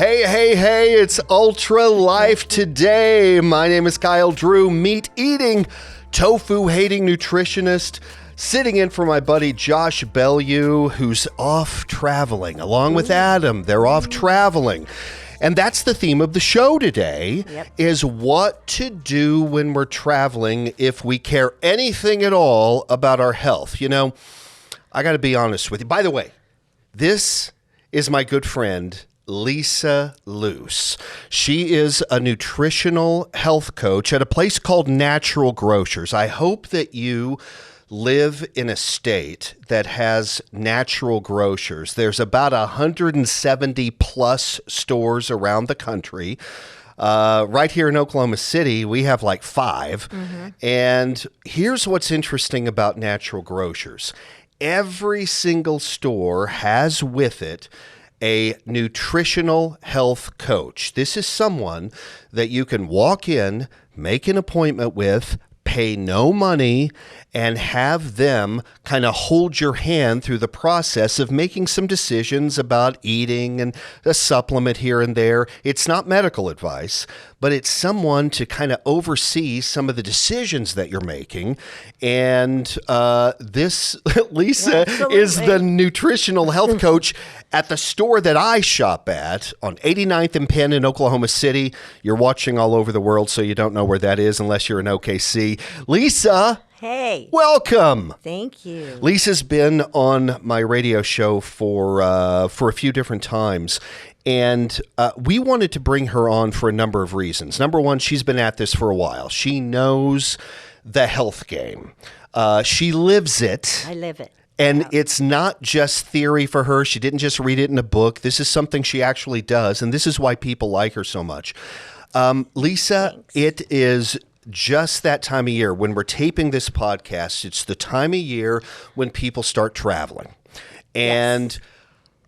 Hey, it's Ultra Life today. My name is Kyle Drew, meat-eating, tofu-hating nutritionist, sitting in for my buddy Josh Bellew, who's off traveling. Along with Adam, they're off traveling. And that's the theme of the show today, is what to do when we're traveling if we care anything at all about our health. You know, I got to be honest with you. By the way, this is my good friend, Lisa Loos. She is a nutritional health coach at a place called Natural Grocers. I hope that you live in a state that has Natural Grocers. There's about 170 plus stores around the country. Right here in Oklahoma City, we have like 5. And here's what's interesting about Natural Grocers. Every single store has with it a nutritional health coach. This is someone that you can walk in, make an appointment with, pay no money, and have them kind of hold your hand through the process of making some decisions about eating and a supplement here and there. It's not medical advice, but it's someone to kind of oversee some of the decisions that you're making. And this, Lisa, is the nutritional health coach at the store that I shop at on 89th and Penn in Oklahoma City. You're watching all over the world, so you don't know where that is unless you're in OKC. Lisa. Hey. Welcome. Thank you. Lisa's been on my radio show for a few different times. And we wanted to bring her on for a number of reasons. Number one, she's been at this for a while. She knows the health game. She lives it. I live it. And it's not just theory for her. She didn't just read it in a book. This is something she actually does. And this is why people like her so much. Lisa, Thanks. It is just that time of year when we're taping this podcast. It's the time of year when people start traveling. And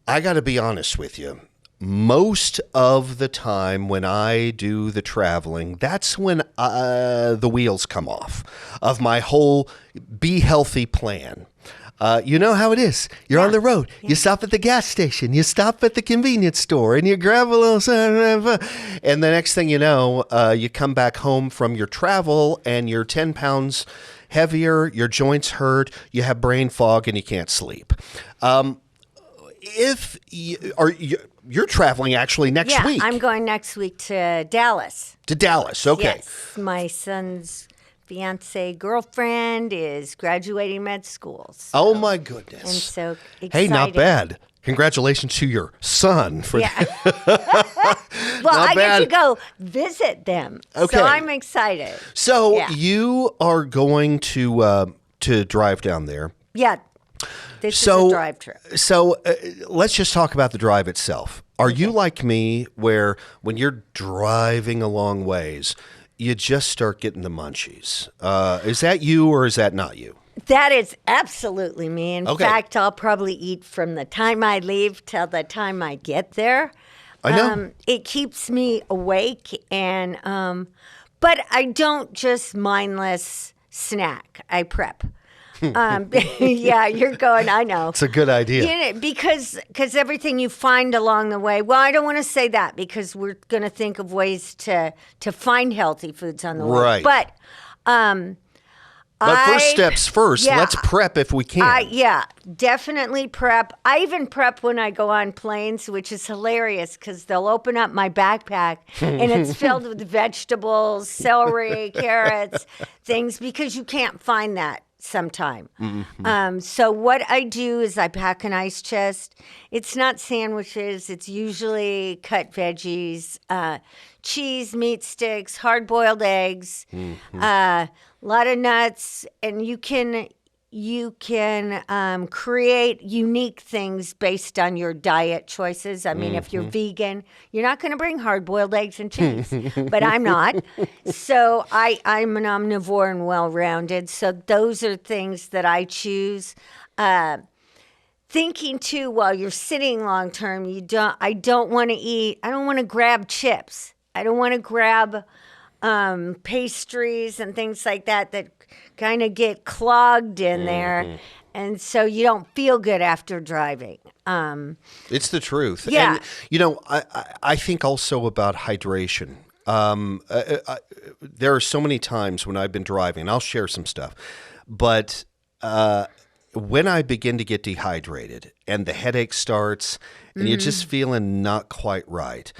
I got to be honest with you. Most of the time when I do the traveling, that's when the wheels come off of my whole be healthy plan. You know how it is. You're on the road. You stop at the gas station. You stop at the convenience store and you grab a little, and the next thing you know, you come back home from your travel and you're 10 pounds heavier, your joints hurt, you have brain fog, and you can't sleep. You're traveling actually next week. Yeah, I'm going next week to Dallas. To Dallas, okay. Yes, my son's fiance girlfriend is graduating med school. So, oh my goodness. And so excited. Hey, not bad. Congratulations to your son. For Well, I get to go visit them. Okay. So I'm excited. So you are going to drive down there. Yeah. This is a drive trip. So let's just talk about the drive itself. Are you like me where when you're driving a long ways, you just start getting the munchies? Is that you or is that not you? That is absolutely me. In Okay. fact, I'll probably eat from the time I leave till the time I get there. I know. It keeps me awake, and but I don't just mindless snack. I prep. Yeah, you're going, I know. It's a good idea. You know, because everything you find along the way, well, I don't want to say that because we're going to think of ways to find healthy foods on the way. Right. But first steps first. Yeah. Let's prep if we can. Yeah, definitely prep. I even prep when I go on planes, which is hilarious because they'll open up my backpack and it's filled with vegetables, celery, carrots, things, because you can't find that sometime. So what I do is I pack an ice chest. It's not sandwiches. It's usually cut veggies, cheese, meat sticks, hard-boiled eggs, a lot of nuts, and you can create unique things based on your diet choices. I mean, if you're vegan, you're not going to bring hard-boiled eggs and cheese, but I'm not. So I'm an omnivore and well-rounded. So those are things that I choose. Thinking too, while you're sitting long-term, I don't want to grab chips. I don't want to grab pastries and things like that kind of get clogged in there. And so you don't feel good after driving. It's the truth. Yeah. And, I think also about hydration. There are so many times when I've been driving, and I'll share some stuff, but when I begin to get dehydrated and the headache starts and you're just feeling not quite right,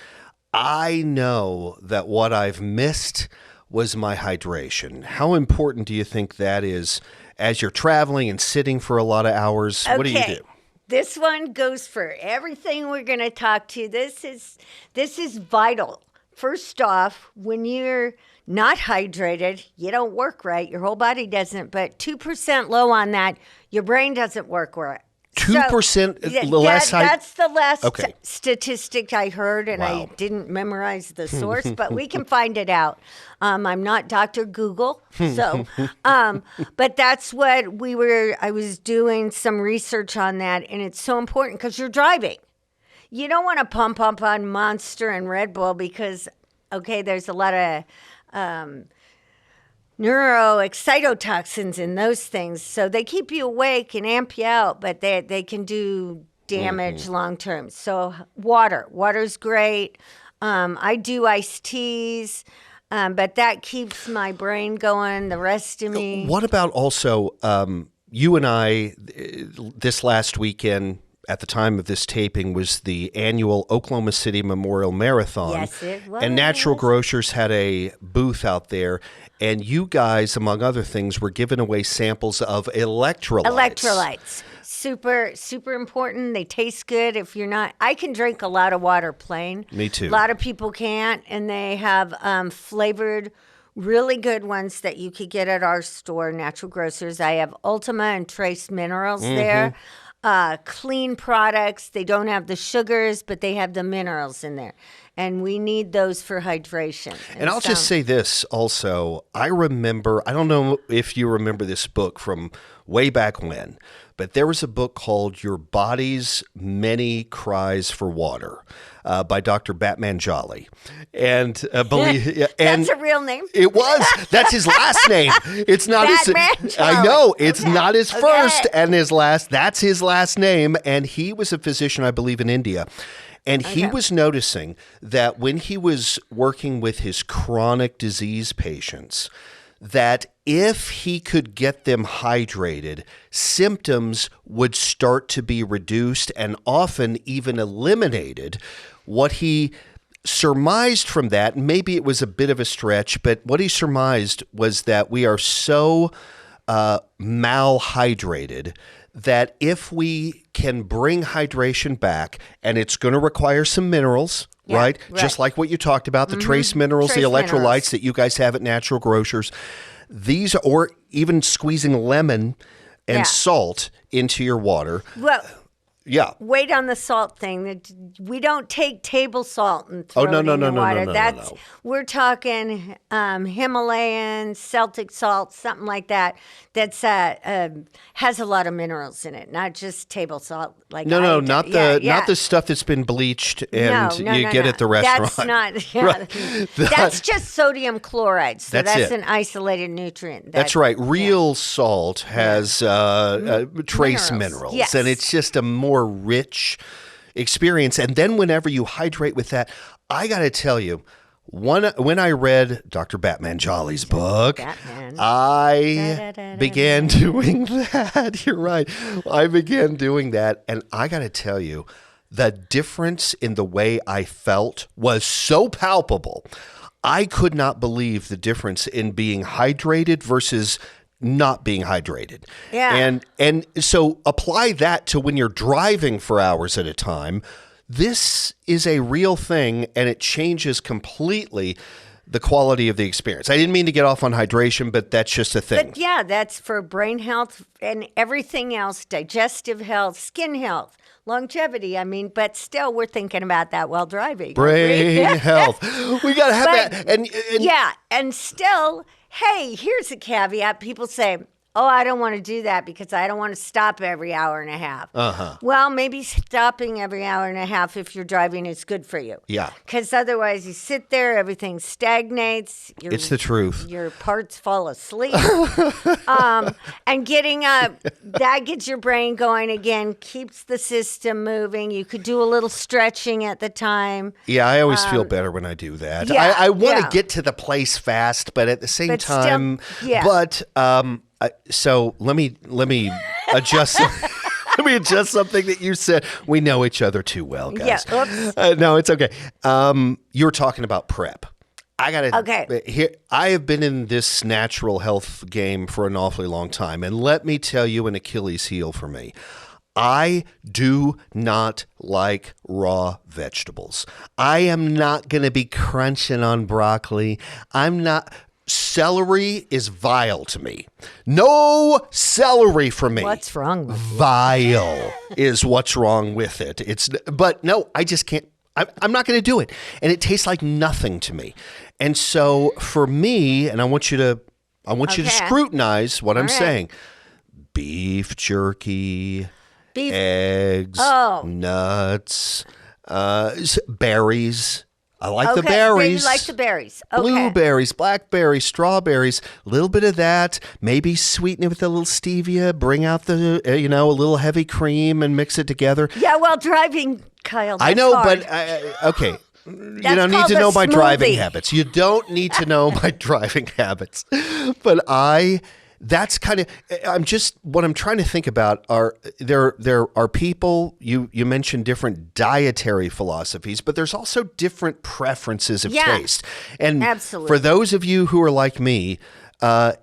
I know that what I've missed was my hydration. How important do you think that is as you're traveling and sitting for a lot of hours? Okay. What do you do? This one goes for everything we're going to talk to. This is vital. First off, when you're not hydrated, you don't work right. Your whole body doesn't. But 2% low on that, your brain doesn't work right. 2% less. That's the last Okay. statistic I heard, and Wow. I didn't memorize the source, but we can find it out. I'm not Dr. Google, so but that's what I was doing some research on that, and it's so important because you're driving. You don't want to pump up on Monster and Red Bull because, okay, there's a lot of neuroexcitotoxins in those things. So they keep you awake and amp you out, but they can do damage long term. So water's great. I do iced teas, but that keeps my brain going. The rest of me. What about also you and I this last weekend? At the time of this taping was the annual Oklahoma City Memorial Marathon. Yes, it was. And Natural Grocers had a booth out there. And you guys, among other things, were giving away samples of electrolytes. Electrolytes. Super, super important. They taste good. If you're not, I can drink a lot of water plain. Me too. A lot of people can't. And they have flavored, really good ones that you could get at our store, Natural Grocers. I have Ultima and Trace Minerals there. Clean products. They don't have the sugars, but they have the minerals in there. And we need those for hydration. And I'll just say this also. I don't know if you remember this book from way back when, but there was a book called Your Body's Many Cries for Water by Dr. Batman Jolly. And that's a real name? It was. That's his last name. It's not Batman his. Jolly. I know. It's Okay. not his Okay. first and his last. That's his last name. And he was a physician, I believe, in India. And he was noticing that when he was working with his chronic disease patients, that if he could get them hydrated, symptoms would start to be reduced and often even eliminated. What he surmised from that, and maybe it was a bit of a stretch, but what he surmised was that we are so malhydrated that if we can bring hydration back, and it's going to require some minerals, right? Just like what you talked about, the trace minerals, the electrolytes that you guys have at Natural Grocers. These, or even squeezing lemon and salt into your water. Well, Yeah. wait on the salt thing. We don't take table salt and throw Oh, no, it no, in no, the no, water. no, no, That's no. We're talking Himalayan, Celtic salt, something like that. That's has a lot of minerals in it, not just table salt. Like No, not yeah. the stuff that's been bleached and No, you get at the restaurant. That's not. Yeah, Right. That's just sodium chloride. So That's that's it. an isolated nutrient. That's right. Real salt has trace minerals, Yes. and it's just a more rich experience. And then whenever you hydrate with that, I got to tell you, when I read Dr. Batman Jolly's book, Batman. I began doing that. You're right. I began doing that, and I got to tell you, the difference in the way I felt was so palpable. I could not believe the difference in being hydrated versus not being hydrated. Yeah. And so apply that to when you're driving for hours at a time. This is a real thing, and it changes completely the quality of the experience. I didn't mean to get off on hydration, but that's just a thing. But yeah, that's for brain health and everything else, digestive health, skin health, longevity. I mean, but still, we're thinking about that while driving. Brain health. We got to have But- that. And Yeah, and still, hey, here's a caveat. People say, oh, I don't want to do that because I don't want to stop every hour and a half. Well, maybe stopping every hour and a half if you're driving is good for you. Yeah. Because otherwise you sit there, everything stagnates. It's the truth. Your parts fall asleep. And getting up, that gets your brain going again, keeps the system moving. You could do a little stretching at the time. Yeah, I always feel better when I do that. yeah, I want to yeah. get to the place fast, but at the same But still- time, yeah. but so let me adjust. Let me adjust something that you said. We know each other too well, guys. Yeah, oops. No, it's okay. You were talking about prep. I gotta. Okay. Here, I have been in this natural health game for an awfully long time, and let me tell you, an Achilles heel for me. I do not like raw vegetables. I am not going to be crunching on broccoli. I'm not. Celery is vile to me. No celery for me. What's wrong with you? Vile is what's wrong with it. But no, I just can't. I'm not going to do it. And it tastes like nothing to me. And so for me, and I want you to Okay. scrutinize what I'm right. saying. Beef jerky, Beef. eggs, Oh. nuts, berries. I like the Okay, berries. you like the berries. Okay. Blueberries, blackberries, strawberries, a little bit of that. Maybe sweeten it with a little stevia. Bring out the, a little heavy cream and mix it together. Yeah, well, driving, Kyle. I that's know, hard. but okay. You That's don't need called to a know my driving smoothie. habits. You don't need to know my driving habits. But that's kind of, what I'm trying to think about are there are people, you mentioned different dietary philosophies, but there's also different preferences of Yeah, taste. And absolutely. for those of you who are like me,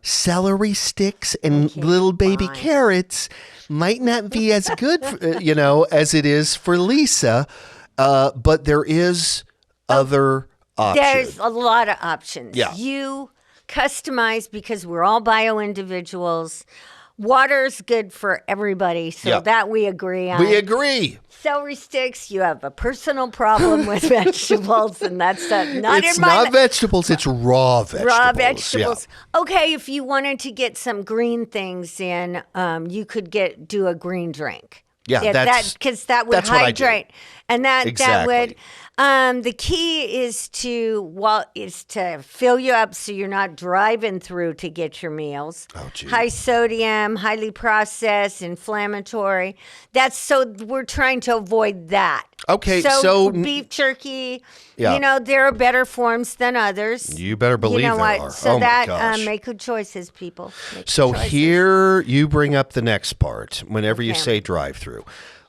celery sticks and little baby carrots might not be as good, as it is for Lisa. But there is other options. There's a lot of options. Yeah. You customize because we're all bio individuals. Water's good for everybody, so Yeah. that we agree on. We agree. Celery sticks, you have a personal problem with vegetables, and that's not It's in my not vegetables, it's raw vegetables. raw Yeah. vegetables. Okay, if you wanted to get some green things in, you could do a green drink. Yeah, because that would that's what I do. hydrate, and that Exactly. would. The key is to fill you up so you're not driving through to get your meals. Oh, gee. High sodium, highly processed, inflammatory. We're trying to avoid that. Okay, so- beef jerky. Yeah. There are better forms than others. You better believe you know there what? are. So Oh, my that gosh. make good choices, people. Make So good choices. here you bring up the next part whenever you Okay. say drive through.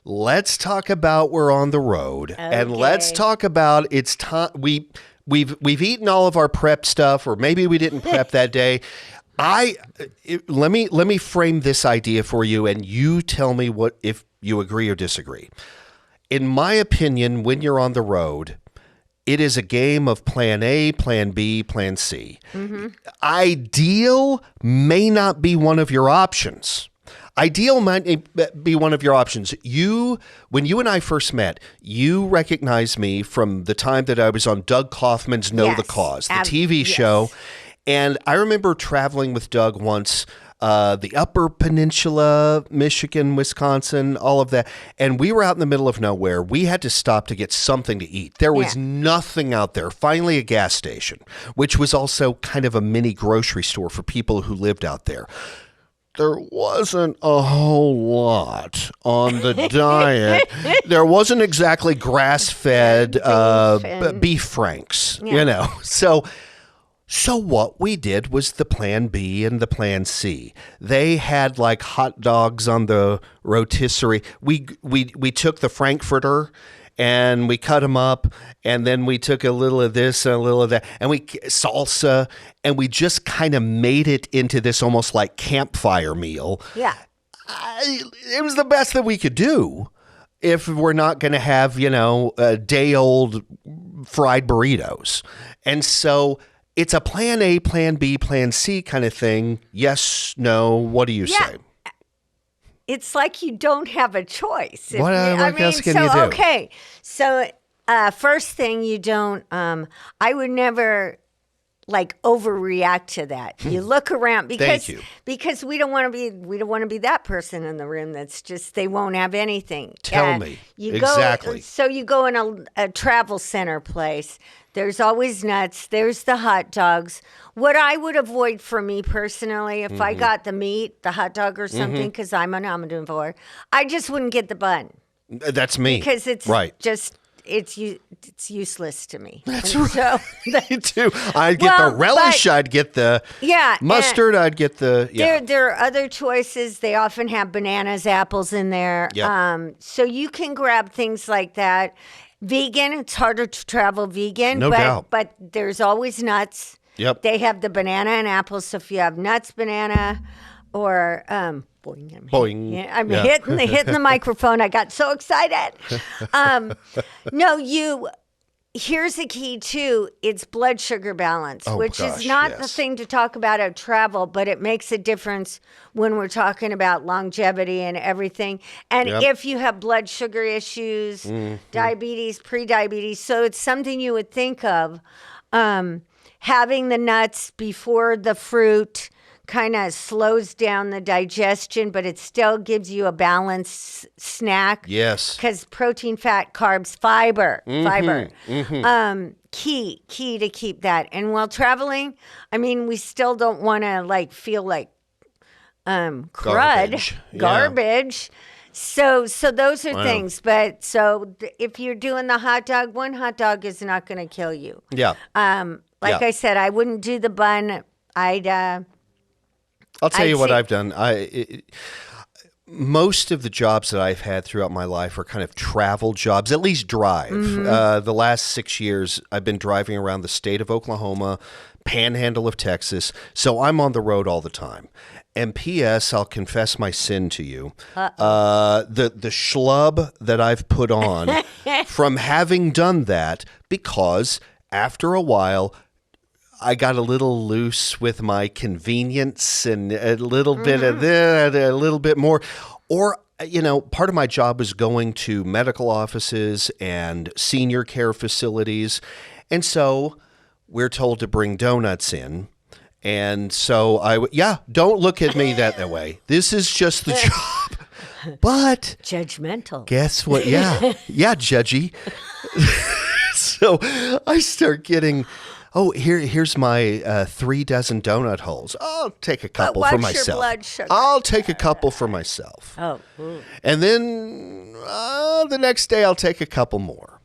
Let's talk about we're on the road, and let's Okay. talk about it's time we've eaten all of our prep stuff, or maybe we didn't prep that day. Let me frame this idea for you, and you tell me if you agree or disagree. In my opinion, when you're on the road, it is a game of plan A, plan B, plan C. Ideal may not be one of your options. Ideal might be one of your options. When you and I first met, you recognized me from the time that I was on Doug Kaufman's Know the Yes. Cause, the TV Yes. show. And I remember traveling with Doug once, the Upper Peninsula, Michigan, Wisconsin, all of that. And we were out in the middle of nowhere. We had to stop to get something to eat. There was Yeah. nothing out there. Finally, a gas station, which was also kind of a mini grocery store for people who lived out there. There wasn't a whole lot on the diet. There wasn't exactly grass-fed and- beef franks, Yeah. So what we did was the plan B and the plan C. They had like hot dogs on the rotisserie. We took the Frankfurter and we cut them up, and then we took a little of this and a little of that, and salsa, and we just kind of made it into this almost like campfire meal. Yeah. It was the best that we could do if we're not going to have, day-old fried burritos. And so it's a plan A, plan B, plan C kind of thing. Yes, no, what do you Yeah. say? It's like you don't have a choice. What else can you do? Okay. So, first thing you don't, I would never like overreact to that. You look around Thank you. because we don't want to be that person in the room that's just they won't have anything. Tell me. You Exactly. So you go in a travel center place. There's always nuts. There's the hot dogs. What I would avoid for me personally, if I got the meat, the hot dog or something, because I'm an omnivore, I just wouldn't get the bun. That's me. Because it's right. just it's useless to me. That's And right. So Me too. I'd get the relish. I'd get the mustard. I'd get the There are other choices. They often have bananas, apples in there. Yep. So you can grab things like that. Vegan. It's harder to travel vegan. No doubt. But there's always nuts. Yep. They have the banana and apples. So if you have nuts, banana, or boing. Boing. Yeah, I'm Yeah. hitting the microphone. I got so excited. Here's the key too. It's blood sugar balance, which is not the thing to talk about at travel, but it makes a difference when we're talking about longevity and everything. And if you have blood sugar issues, diabetes, pre-diabetes, so it's something you would think of. Having the nuts before the fruit kind of slows down the digestion, but it still gives you a balanced snack. Yes. Because protein, fat, carbs, fiber. Key to keep that. And while traveling, I mean, we still don't want to feel like crud, garbage. So those are things. But if you're doing the hot dog, one hot dog is not going to kill you. Yeah. I said, I wouldn't do the bun. I'll tell you what I've done. Most of the jobs that I've had throughout my life are kind of travel jobs, at least drive. The last 6 years, I've been driving around the state of Oklahoma, panhandle of Texas, so I'm on the road all the time. And P.S., I'll confess my sin to you. The schlub that I've put on from having done that, because after a while, I got a little loose with my convenience and a little bit of that, a little bit more. Or, part of my job is going to medical offices and senior care facilities. And so we're told to bring donuts in. And so don't look at me that way. This is just the job. But judgmental. Guess what? Yeah, judgy. So I start getting... Oh, here's my 3 dozen donut holes. I'll take a couple for myself. Your blood sugar? I'll take a couple for myself. Oh. And then the next day I'll take a couple more.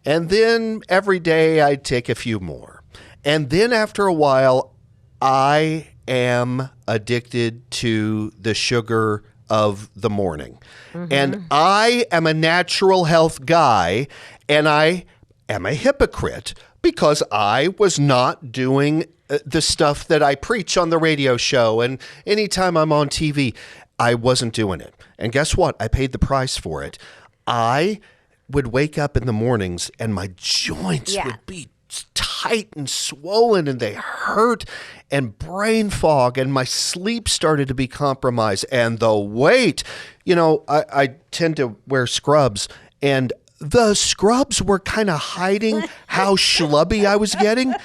And then every day I'd take a few more. And then after a while, I am addicted to the sugar of the morning. And I am a natural health guy, and I am a hypocrite, because I was not doing the stuff that I preach on the radio show, and anytime I'm on TV, I wasn't doing it. And guess what? I paid the price for it. I would wake up in the mornings and my joints would be tight and swollen, and they hurt, and brain fog, and my sleep started to be compromised, and the weight. I tend to wear scrubs, and the scrubs were kind of hiding how schlubby I was getting.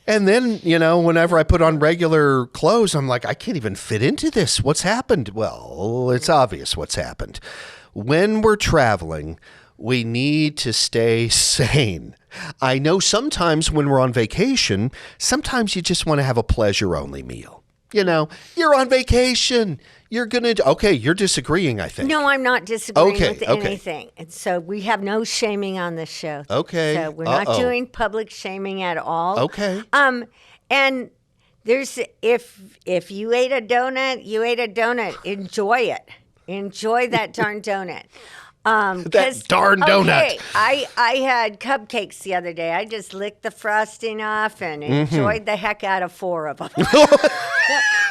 And then, whenever I put on regular clothes, I'm like, I can't even fit into this. What's happened? Well, it's obvious what's happened. When we're traveling, we need to stay sane. I know sometimes when we're on vacation, sometimes you just want to have a pleasure-only meal. You're on vacation. You're you're disagreeing, I think. No, I'm not disagreeing with anything. And so we have no shaming on this show. Okay. So we're not doing public shaming at all. Okay. And there's if you ate a donut, you ate a donut. Enjoy it. Enjoy that darn donut. That darn donut. Okay, I had cupcakes the other day. I just licked the frosting off and enjoyed the heck out of 4 of them.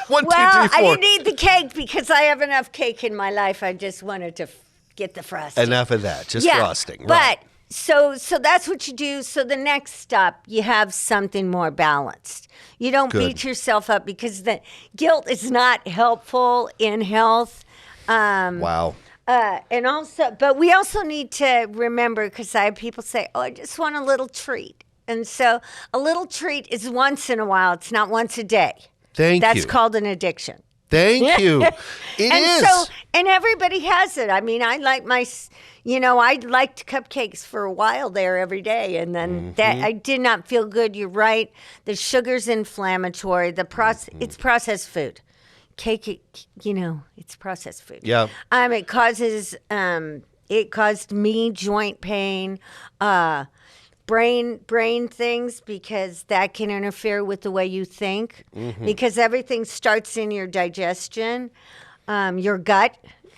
1, 2, 3, 4. I didn't eat the cake because I have enough cake in my life. I just wanted to get the frosting. Enough of that, just frosting. Right. But so that's what you do. So the next stop, you have something more balanced. You don't beat yourself up, because the guilt is not helpful in health. Wow. But we also need to remember, because I have people say, "Oh, I just want a little treat." And so a little treat is once in a while. It's not once a day. Thank you. That's called an addiction. Thank you. It is. And everybody has it. I mean, I like I liked cupcakes for a while there every day. And then that I did not feel good. You're right. The sugar's inflammatory. It's processed food. Cake, it's processed food. Yeah. It caused me joint pain, brain things, because that can interfere with the way you think, because everything starts in your digestion, your gut,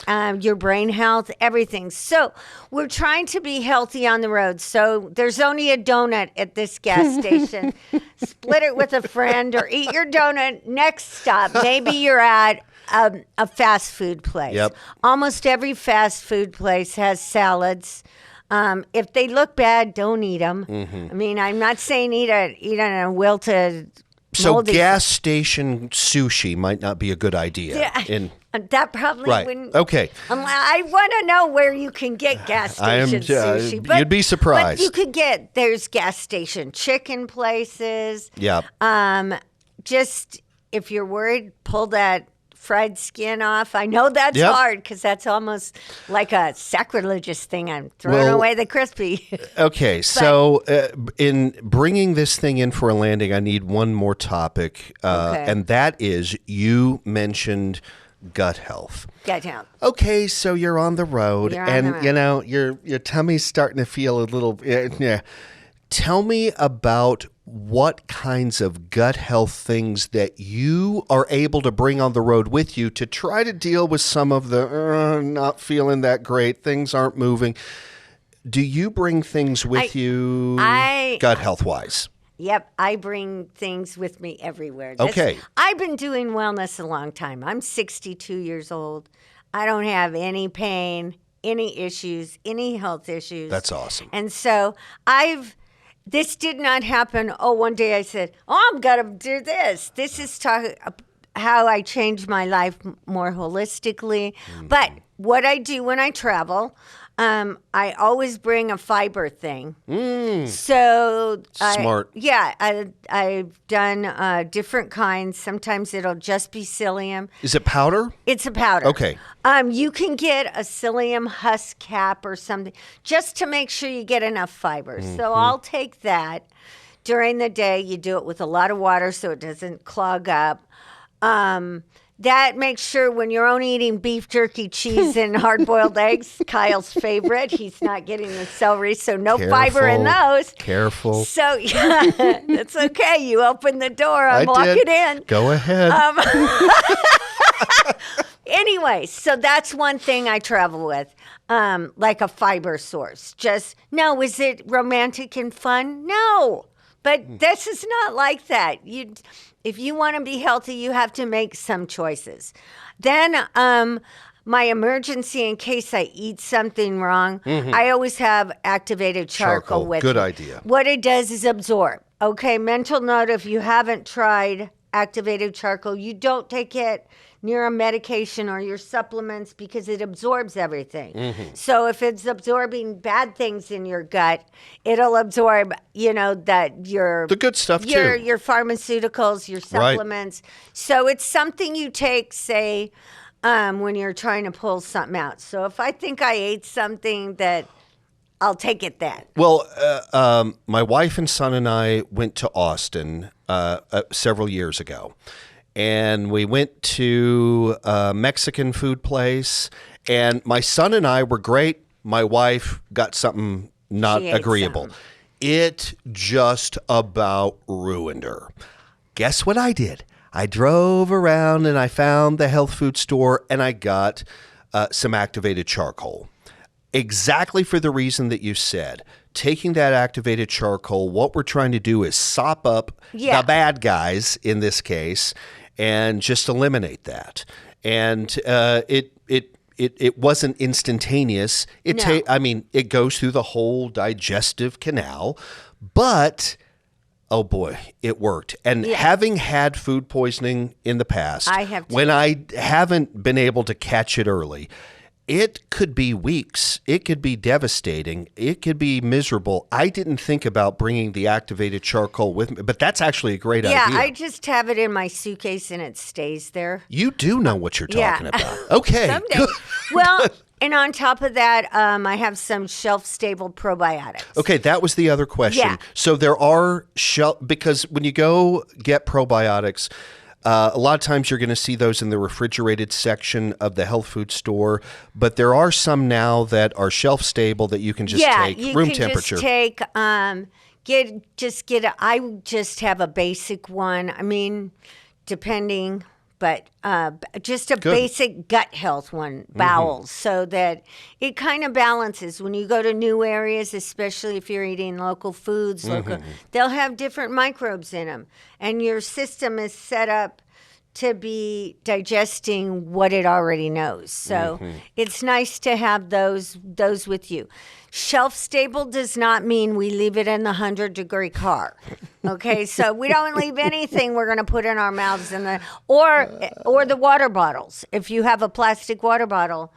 your brain health, everything. So we're trying to be healthy on the road. So there's only a donut at this gas station. Split it with a friend or eat your donut. Next stop, maybe you're at a fast food place. Yep. Almost every fast food place has salads. If they look bad, don't eat them. I mean, I'm not saying eat a wilted. So moldy gas station sushi might not be a good idea. Yeah. That probably Right. wouldn't. Okay. I want to know where you can get gas station sushi. You'd be surprised. But you could there's gas station chicken places. Yeah. Just if you're worried, pull that fried skin off. I know that's Yep. hard because that's almost like a sacrilegious thing. I'm throwing away the crispy. Okay, so in bringing this thing in for a landing, I need one more topic, and that is you mentioned gut health. Gut health. Okay, so you're on the road, You're on and the road. you know your tummy's starting to feel a little. Yeah. Tell me about what kinds of gut health things that you are able to bring on the road with you to try to deal with some of the not feeling that great, things aren't moving. Do you bring things with you gut health wise? Yep, I bring things with me everywhere. Okay. I've been doing wellness a long time. I'm 62 years old. I don't have any pain, any issues, any health issues. That's awesome. And so this did not happen. One day I said, I'm going to do this. This is how I changed my life more holistically. But what I do when I travel, I always bring a fiber thing. So Smart. I've done different kinds. Sometimes it'll just be psyllium. Is it powder? It's a powder. Okay. You can get a psyllium husk cap or something just to make sure you get enough fiber. So I'll take that during the day. You do it with a lot of water so it doesn't clog up. That makes sure when you're only eating beef jerky, cheese, and hard-boiled eggs, Kyle's favorite, he's not getting the celery, so no fiber in those. Careful. So, yeah, it's okay. You open the door. I'm walking in. Go ahead. Anyway, so that's one thing I travel with, like a fiber source. Is it romantic and fun? No. But this is not like that. If you want to be healthy, you have to make some choices. Then my emergency, in case I eat something wrong, I always have activated charcoal with me. Good idea. What it does is absorb. Okay, mental note, if you haven't tried activated charcoal, you don't take it near a medication or your supplements because it absorbs everything. So if it's absorbing bad things in your gut, it'll absorb, the good stuff too. Your pharmaceuticals, your supplements. Right. So it's something you take, say, when you're trying to pull something out. So if I think I ate something that I'll take it then. Well, my wife and son and I went to Austin several years ago. And we went to a Mexican food place, and my son and I were great. My wife got something not agreeable. It just about ruined her. Guess what I did? I drove around and I found the health food store, and I got some activated charcoal. Exactly for the reason that you said. Taking that activated charcoal, what we're trying to do is sop up the bad guys in this case, and just eliminate that. And it wasn't instantaneous. It goes through the whole digestive canal, but oh boy, it worked. And having had food poisoning in the past, I have too. when I haven't been able to catch it early, it could be weeks. It could be devastating. It could be miserable. I didn't think about bringing the activated charcoal with me, but that's actually a great idea. Yeah, I just have it in my suitcase and it stays there. You do know what you're talking Yeah. about. Okay. Someday. Well, and on top of that, I have some shelf-stable probiotics. Okay, that was the other question. Yeah. So there are because when you go get probiotics, a lot of times you're going to see those in the refrigerated section of the health food store, but there are some now that are shelf stable that you can just take room temperature. Just take I just have a basic one. I mean, depending, but just a basic gut health one, bowels, so that it kind of balances when you go to new areas, especially if you're eating local foods. They'll have different microbes in them, and your system is set up to be digesting what it already knows. So it's nice to have those with you. Shelf stable does not mean we leave it in the 100-degree car. Okay, so we don't leave anything we're going to put in our mouths or the water bottles. If you have a plastic water bottle,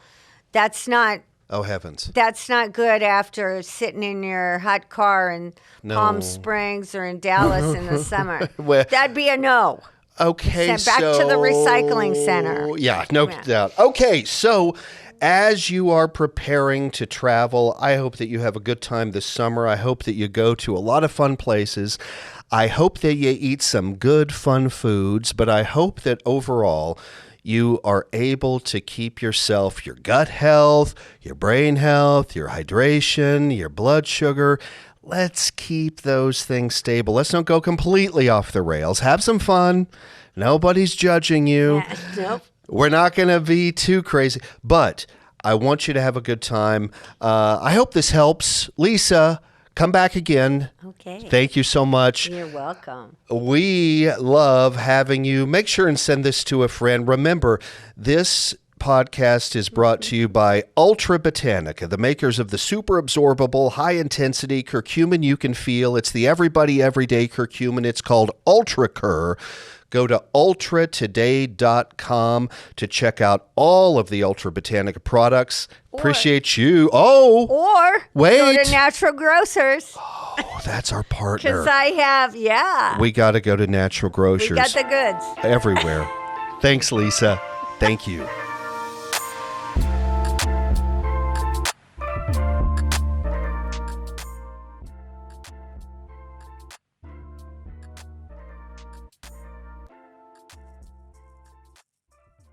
that's not. Oh, heavens. That's not good after sitting in your hot car in Palm Springs or in Dallas in the summer. Well, that'd be a no. Okay, Sent back to the recycling center. Yeah, no doubt. Okay, so as you are preparing to travel, I hope that you have a good time this summer. I hope that you go to a lot of fun places. I hope that you eat some good, fun foods, but I hope that overall you are able to keep yourself, your gut health, your brain health, your hydration, your blood sugar. Let's keep those things stable. Let's not go completely off the rails. Have some fun. Nobody's judging you. Yeah, nope. We're not going to be too crazy, but I want you to have a good time. I hope this helps. Lisa, come back again. Okay. Thank you so much. You're welcome. We love having you. Make sure and send this to a friend. Remember, this podcast is brought to you by Ultra Botanica, the makers of the super absorbable, high intensity curcumin you can feel. It's the everybody, everyday curcumin. It's called Ultra Cur. Go to ultratoday.com to check out all of the Ultra Botanica products. Appreciate you. Oh, or wait. Go to Natural Grocers. Oh, that's our partner. Because I have, We got to go to Natural Grocers. We got the goods. Everywhere. Thanks, Lisa. Thank you.